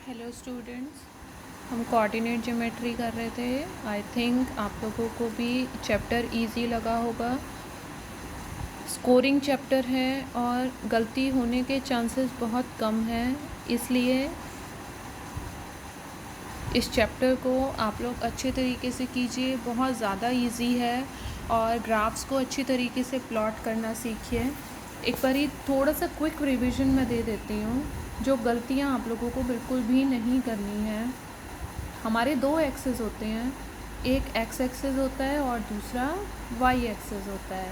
Hello students, हम coordinate geometry कर रहे थे। आई थिंक आप लोगों को भी चैप्टर इजी लगा होगा। स्कोरिंग चैप्टर है और गलती होने के चांसेस बहुत कम हैं, इसलिए इस चैप्टर को आप लोग अच्छे तरीके से कीजिए। बहुत ज़्यादा इजी है और ग्राफ्स को अच्छी तरीके से प्लॉट करना सीखिए। एक बारी थोड़ा सा क्विक रिवीजन मैं दे देती हूँ, जो गलतियाँ आप लोगों को बिल्कुल भी नहीं करनी है। हमारे दो एक्सेस होते हैं, एक एक्स एक्सेस होता है और दूसरा वाई एक्सेस होता है,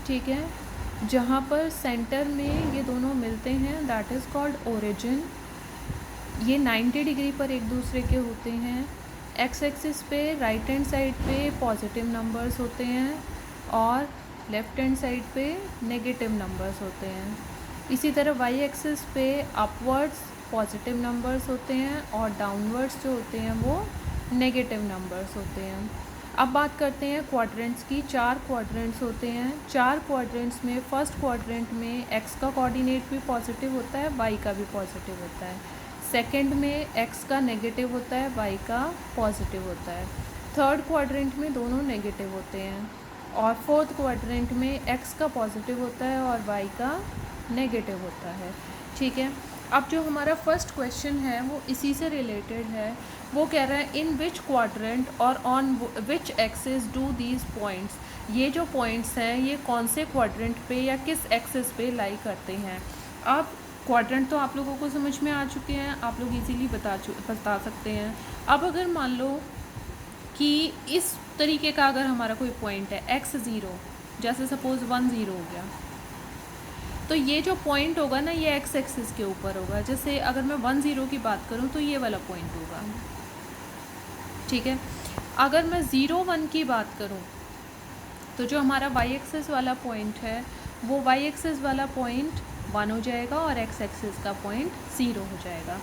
ठीक है। जहाँ पर सेंटर में ये दोनों मिलते हैं दैट इज़ कॉल्ड ओरिजिन। ये 90 डिग्री पर एक दूसरे के होते हैं। एक्स एक्सिस पे राइट हैंड साइड पे पॉजिटिव नंबर्स होते हैं और लेफ़्ट हैंड साइड पे नेगेटिव नंबर्स होते हैं। इसी तरह वाई एक्सिस पे अपवर्ड्स पॉजिटिव नंबर्स होते हैं और डाउनवर्ड्स जो होते हैं वो नेगेटिव नंबर्स होते हैं। अब बात करते हैं क्वाड्रेंट्स की। 4 क्वाड्रेंट्स होते हैं। 4 क्वाड्रेंट्स में फर्स्ट क्वाड्रेंट में एक्स का कोऑर्डिनेट भी पॉजिटिव होता है, वाई का भी पॉजिटिव होता है। सेकंड में एक्स का नेगेटिव होता है, वाई का पॉजिटिव होता है। थर्ड क्वाड्रेंट में दोनों नेगेटिव होते हैं और फोर्थ क्वाड्रेंट में एक्स का पॉजिटिव होता है और वाई का नेगेटिव होता है, ठीक है। अब जो हमारा फर्स्ट क्वेश्चन है वो इसी से रिलेटेड है। वो कह रहा है इन विच क्वाड्रेंट और on which axis do these points. ये जो पॉइंट्स हैं ये कौन से क्वाड्रेंट पे या किस एक्सिस पे लाई करते हैं। अब क्वाड्रेंट तो आप लोगों को समझ में आ चुके हैं, आप लोग इजीली बता सकते हैं। अब अगर मान लो कि इस तरीके का अगर हमारा कोई पॉइंट है x0, जैसे सपोज़ 10 हो गया, तो ये जो पॉइंट होगा ना ये एक्स एक्सिस के ऊपर होगा। जैसे अगर मैं 10 की बात करूँ तो ये वाला पॉइंट होगा, ठीक है। अगर मैं 01 की बात करूँ तो जो हमारा वाई एक्सिस वाला पॉइंट है वो वाई एक्सिस वाला पॉइंट 1 हो जाएगा और एक्स एक्सिस का पॉइंट 0 हो जाएगा।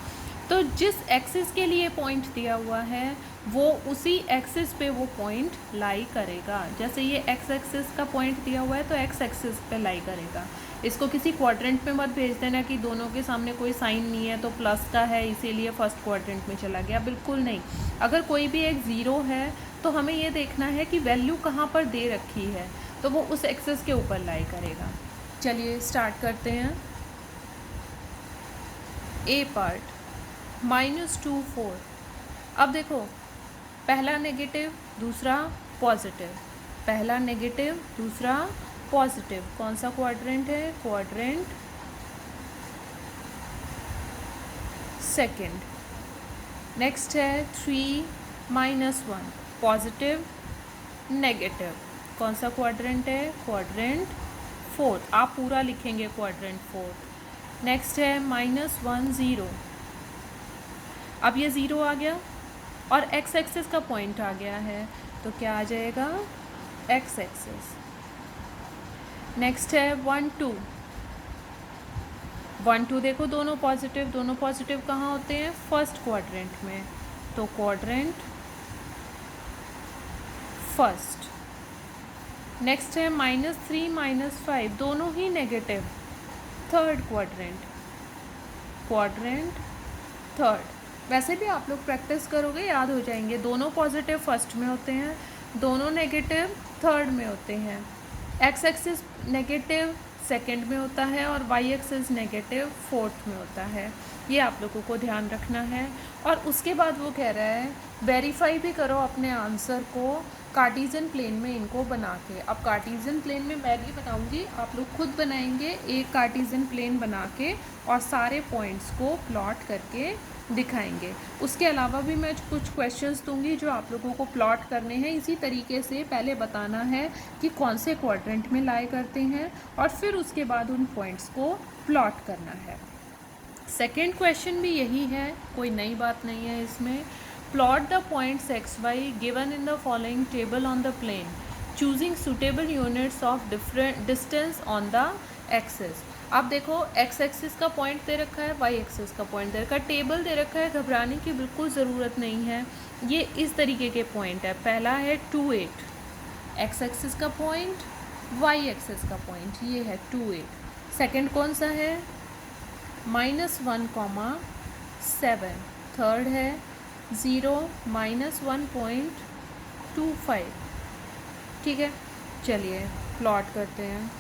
तो जिस एक्सिस के लिए पॉइंट दिया हुआ है वो उसी एक्सिस पे वो पॉइंट लाई करेगा। जैसे ये एक्स एक्सिस का पॉइंट दिया हुआ है तो एक्स एक्सिस पे लाई करेगा। इसको किसी क्वाड्रेंट में मत भेज देना कि दोनों के सामने कोई साइन नहीं है तो प्लस का है इसीलिए फर्स्ट क्वाड्रेंट में चला गया, बिल्कुल नहीं। अगर कोई भी एक ज़ीरो है तो हमें ये देखना है कि वैल्यू कहाँ पर दे रखी है, तो वो उस एक्सिस के ऊपर लाई करेगा। चलिए स्टार्ट करते हैं। ए पार्ट -2 4। अब देखो, पहला नेगेटिव दूसरा पॉजिटिव, पहला नेगेटिव दूसरा पॉजिटिव, कौन सा क्वाड्रेंट है? Quadrant second. नेक्स्ट है 3 -1, पॉजिटिव नेगेटिव, कौन सा क्वाड्रेंट है? Quadrant fourth. आप पूरा लिखेंगे क्वाड्रेंट फोर्थ। नेक्स्ट है -1 0। अब ये 0 आ गया और एक्स एक्सिस का पॉइंट आ गया है तो क्या आ जाएगा? X axis. नेक्स्ट है 1 2। 1 2 देखो दोनों पॉजिटिव कहाँ होते हैं? फर्स्ट क्वाड्रेंट में, तो क्वाड्रेंट फर्स्ट। नेक्स्ट है -3 -5, दोनों ही negative, third quadrant, quadrant third. वैसे भी आप लोग प्रैक्टिस करोगे याद हो जाएंगे। दोनों पॉजिटिव फर्स्ट में होते हैं, दोनों नेगेटिव थर्ड में होते हैं। एक्स एक्सिस नेगेटिव सेकंड में होता है और वाई एक्सिस नेगेटिव फोर्थ में होता है। ये आप लोगों को ध्यान रखना है। और उसके बाद वो कह रहा है वेरीफाई भी करो अपने आंसर को कार्टीजन प्लेन में इनको बना के। अब कार्टीजन प्लेन में मैं नहीं बनाऊंगी, आप लोग खुद बनाएंगे एक कार्टीजन प्लेन बना के और सारे पॉइंट्स को प्लॉट करके दिखाएंगे। उसके अलावा भी मैं कुछ क्वेश्चंस दूंगी जो आप लोगों को प्लॉट करने हैं। इसी तरीके से पहले बताना है कि कौन से क्वाड्रेंट में लाई करते हैं और फिर उसके बाद उन पॉइंट्स को प्लॉट करना है। सेकेंड क्वेश्चन भी यही है, कोई नई बात नहीं है इसमें। Plot the points X Y given in the following table on the plane choosing suitable units of different distance on the axis. अब देखो एक्स एक्सिस का पॉइंट दे रखा है, वाई एक्सिस का पॉइंट दे रखा है, टेबल दे रखा है, घबराने की बिल्कुल ज़रूरत नहीं है। ये इस तरीके के पॉइंट है। पहला है 2 8, एक्स एक्सिस का पॉइंट, वाई एक्सिस का पॉइंट, ये है 2 8। सेकेंड कौन सा है? -1, 7। थर्ड है 0 माइनस 1.25। ठीक है, चलिए प्लॉट करते हैं।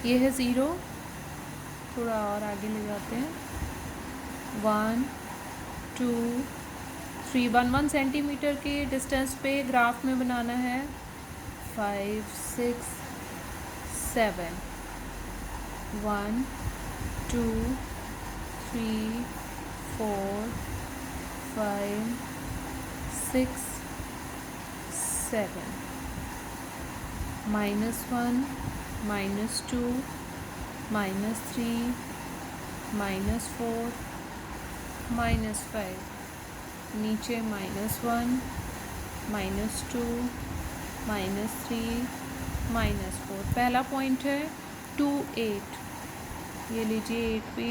ये है 0, थोड़ा और आगे ले जाते हैं। 1 2 3, 1 सेंटीमीटर के डिस्टेंस पे ग्राफ में बनाना है। 5 6 7, 1 2 3 4 5 6 7, -1 -2 -3 -4 -5, नीचे -1 -2 -3 -4। पहला पॉइंट है 2 8, ये लीजिए 8 पे।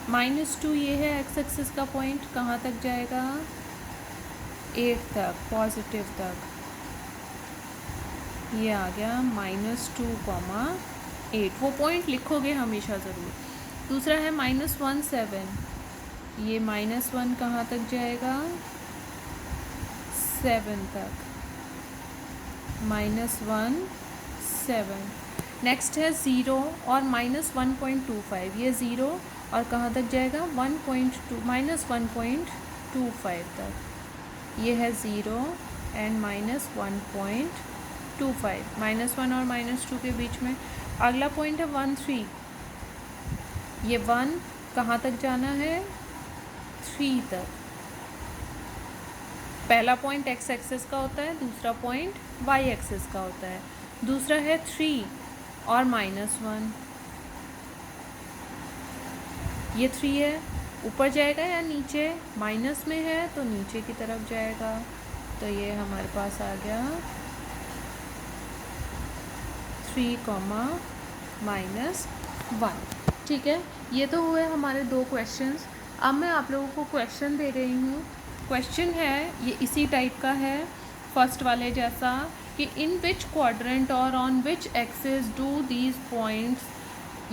-2 ये है एक्स एक्सिस का पॉइंट, कहाँ तक जाएगा? 8 तक, पॉजिटिव तक। ये आ गया -2,8। वो पॉइंट लिखोगे हमेशा ज़रूर। दूसरा है -1 7, ये -1 कहाँ तक जाएगा? 7 तक। -1 7। नेक्स्ट है 0 और -1.25, ये 0 और कहाँ तक जाएगा? 1.2 -1.25 तक। ये है 0 एंड -1.25, -1 और -2 के बीच में। अगला पॉइंट है 1 3, ये 1 कहाँ तक जाना है? 3 तक। पहला पॉइंट एक्स एक्सिस का होता है, दूसरा पॉइंट वाई एक्सिस का होता है। दूसरा है 3 और -1, ये 3 है, ऊपर जाएगा या नीचे? माइनस में है तो नीचे की तरफ जाएगा। तो ये हमारे पास आ गया 3, -1। ठीक है, ये तो हुए हमारे 2 क्वेश्चंस। अब मैं आप लोगों को क्वेश्चन दे रही हूँ। क्वेश्चन है ये इसी टाइप का है, फर्स्ट वाले जैसा, कि इन विच क्वाड्रेंट और on which axis do these points,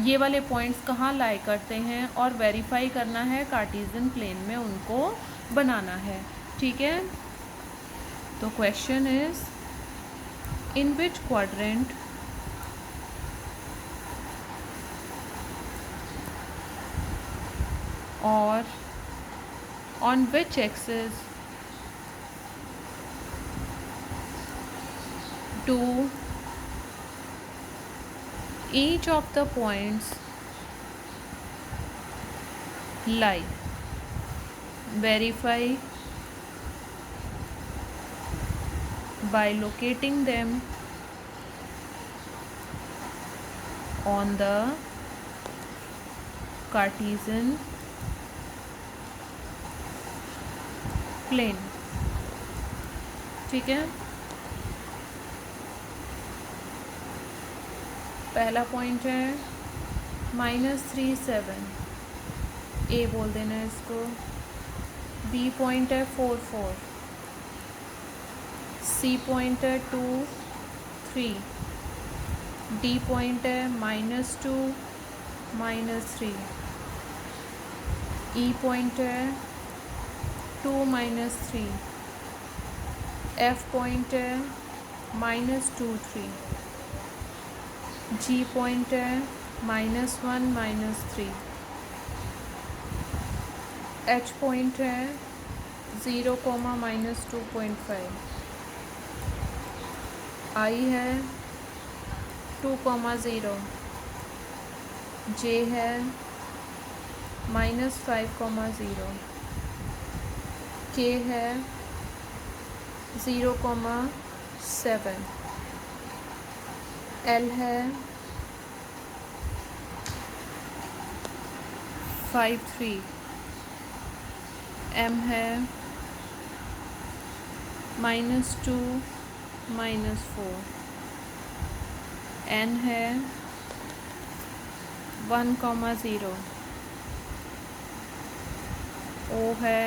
ये वाले पॉइंट्स कहाँ लाई करते हैं, और वेरीफाई करना है कार्टेशियन प्लेन में उनको बनाना है। ठीक है, तो question is in which quadrant और on which axis do each of the points lie? Verify by locating them on the Cartesian plane. ठीक है, पहला पॉइंट है -3 7, ए बोल देना है इसको। बी पॉइंट है 4 4, सी पॉइंट है 2 3, डी पॉइंट है -2 -3, ई पॉइंट है 2 -3, एफ पॉइंट है -2 3, जी पॉइंट है -1 -3, एच पॉइंट है 0, -2.5, आई है 2, 0, जे है -5, 0, के है 0, 7, एल है 5 3, एम है -2 -4, एन है 1, 0, ओ है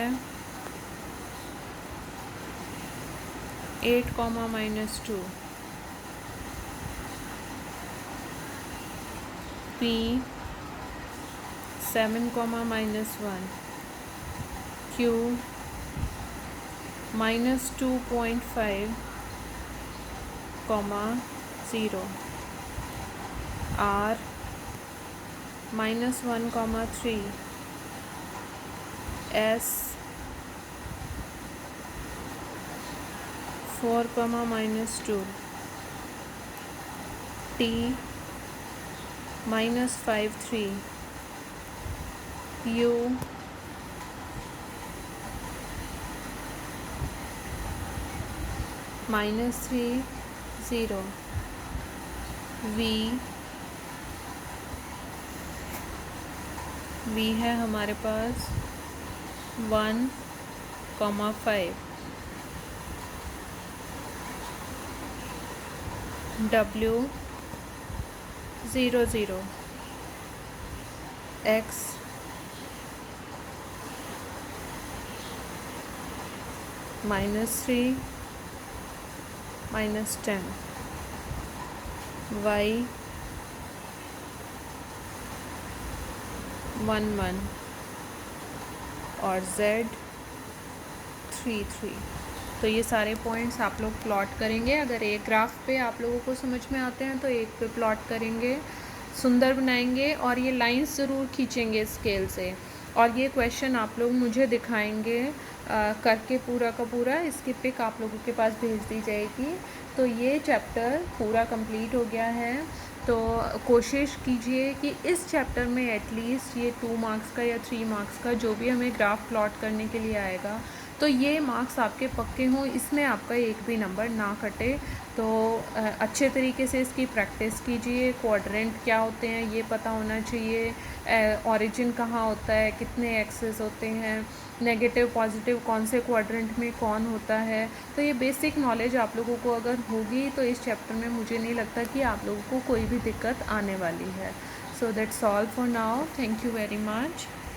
8, -2, P 7, -1, Q -2.5, 0, R -1, 3, S 4, -2, T -5, 3, U -3, 0, V है हमारे पास 1, 5, W 0, 0, X -3, -10, Y 1, 1 और Z 3, 3। तो ये सारे पॉइंट्स आप लोग प्लॉट करेंगे। अगर एक ग्राफ पे आप लोगों को समझ में आते हैं तो एक पे प्लॉट करेंगे, सुंदर बनाएंगे और ये लाइंस ज़रूर खींचेंगे स्केल से। और ये क्वेश्चन आप लोग मुझे दिखाएंगे करके पूरा का पूरा। इसकी पिक आप लोगों के पास भेज दी जाएगी। तो ये चैप्टर पूरा कंप्लीट हो गया है। तो कोशिश कीजिए कि इस चैप्टर में एटलीस्ट ये 2 मार्क्स का या 3 मार्क्स का जो भी हमें ग्राफ प्लॉट करने के लिए आएगा, तो ये मार्क्स आपके पक्के हों, इसमें आपका एक भी नंबर ना कटे। तो अच्छे तरीके से इसकी प्रैक्टिस कीजिए। क्वाड्रेंट क्या होते हैं ये पता होना चाहिए, ओरिजिन कहाँ होता है, कितने एक्सेस होते हैं, नेगेटिव पॉजिटिव कौन से क्वाड्रेंट में कौन होता है। तो ये बेसिक नॉलेज आप लोगों को अगर होगी तो इस चैप्टर में मुझे नहीं लगता कि आप लोगों को कोई भी दिक्कत आने वाली है। So that's all for now. Thank you very much.